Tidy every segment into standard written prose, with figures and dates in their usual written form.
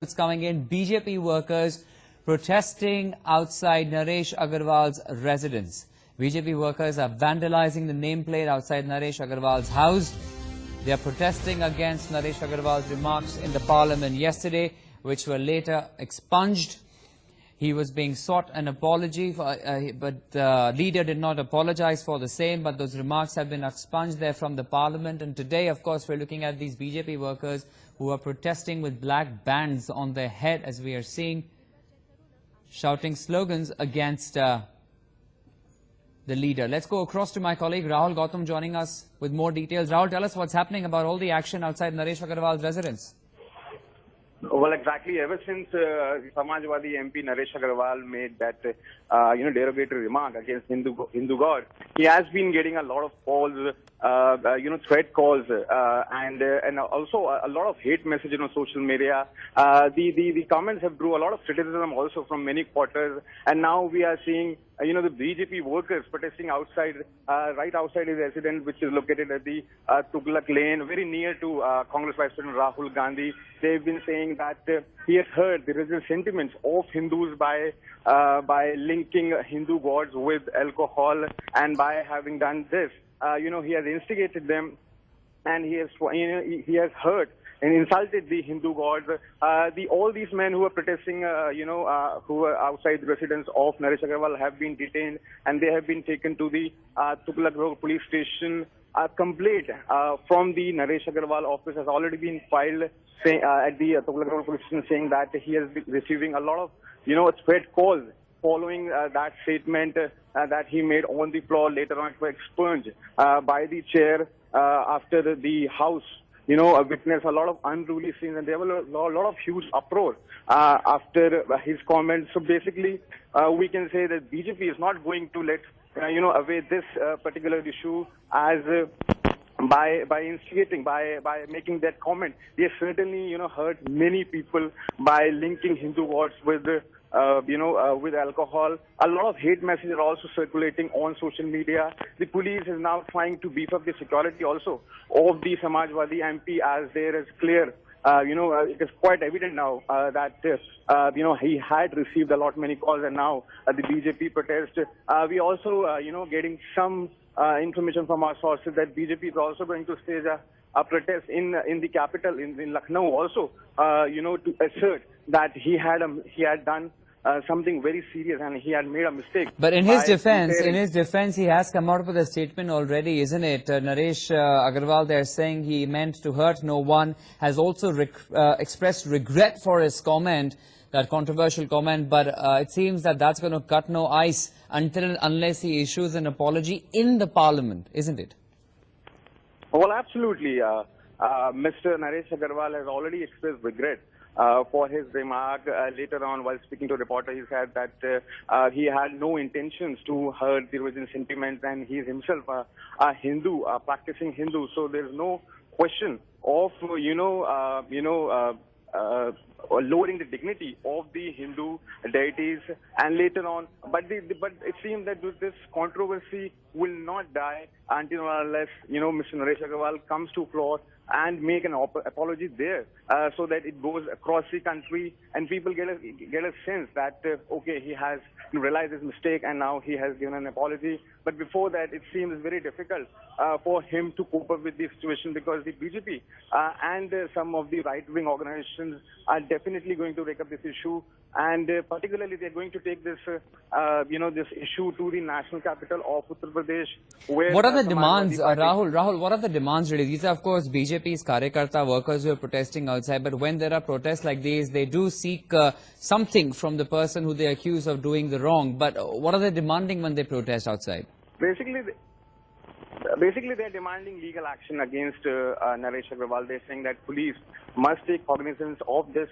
It's coming in. BJP workers protesting outside Naresh Agrawal's residence. BJP workers are vandalizing the nameplate outside Naresh Agrawal's house. They are protesting against Naresh Agrawal's remarks in the parliament yesterday, which were later expunged. He was being sought an apology, but the leader did not apologize for the same, but those remarks have been expunged there from the parliament. And today, of course, we're looking at these BJP workers who are protesting with black bands on their head, as we are seeing, shouting slogans against the leader. Let's go across to my colleague Rahul Gautam joining us with more details. Rahul, tell us what's happening about all the action outside Naresh Agarwal's residence. Well, exactly. Ever since Samajwadi MP Naresh Agrawal made that, derogatory remark against Hindu God, he has been getting a lot of calls, threat calls, and also a lot of hate messages on social media. The comments have drew a lot of criticism also from many quarters, and now we are seeing the BJP workers protesting outside, right outside his residence, which is located at the Tughlaq Lane, very near to Congress Vice President Rahul Gandhi. They've been saying that he has heard the religious sentiments of Hindus by linking Hindu gods with alcohol, and by having done this, he has instigated them, and he has hurt and insulted the Hindu gods. All these men who are protesting, who are outside the residence of Naresh Agrawal have been detained, and they have been taken to the Tughlaq Road police station. A complaint from the Naresh Agrawal office has already been filed at the Tughlaq Road police station, saying that he has been receiving a lot of, threat calls following that statement that he made on the floor. Later on, it was expunged by the chair after the House witnessed a lot of unruly scenes, and there was a lot of huge uproar after his comments. So basically, we can say that BJP is not going to let away this particular issue as by instigating, by making that comment. They certainly hurt many people by linking Hindu gods with with alcohol. A lot of hate messages are also circulating on social media. The police is now trying to beef up the security also of the Samajwadi MP, as there is clear, it is quite evident now that, he had received a lot many calls, and now the BJP protest. We also, getting some information from our sources that BJP is also going to stage a protest in the capital, in Lucknow also, to assert that he had done something very serious, and he had made a mistake. But in his defense, he has come out with a statement already, isn't it? Naresh Agarwal, they're saying he meant to hurt no one, has also expressed regret for his comment, that controversial comment, but it seems that that's going to cut no ice unless he issues an apology in the parliament, isn't it? Well, absolutely. Mr. Naresh Agarwal has already expressed regret for his remark. Later on, while speaking to a reporter, he said that he had no intentions to hurt the religious sentiments, and he is himself a Hindu, practicing Hindu. So there is no question of lowering the dignity of the Hindu deities. And later on, but it seems that this controversy will not die until or unless Mr. Naresh Agrawal comes to floor and make an apology there, so that it goes across the country and people get a sense that okay, he has realized his mistake and now he has given an apology. But before that, it seems very difficult for him to cope up with the situation, because the BJP and some of the right-wing organizations are definitely going to take up this issue, and particularly they are going to take this this issue to the national capital of Uttar Pradesh. Where what are the demands, Rahul? What are the demands really? These are, of course, BJP's Karyakarta workers who are protesting outside. But when there are protests like these, they do seek something from the person who they accuse of doing the wrong. But what are they demanding when they protest outside? Basically, they're demanding legal action against Naresh Agrawal. They're saying that police must take cognizance of this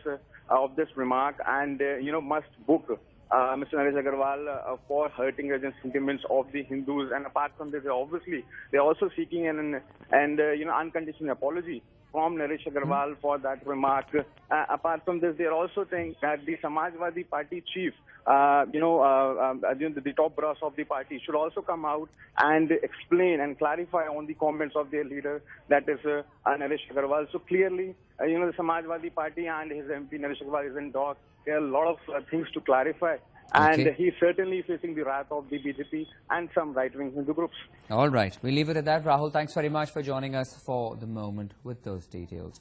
remark, and must book Mr. Naresh Agrawal for hurting religious sentiments of the Hindus. And apart from this, they're also seeking an unconditional apology from Naresh Agrawal for that remark. Apart from this, they also think that the Samajwadi Party chief, the top brass of the party, should also come out and explain and clarify on the comments of their leader, that is Naresh Agarwal. So clearly, the Samajwadi Party and his MP Naresh Agarwal is in talk. There are a lot of things to clarify. And he's certainly facing the wrath of the BJP and some right-wing Hindu groups. All right. We'll leave it at that. Rahul, thanks very much for joining us for the moment with those details.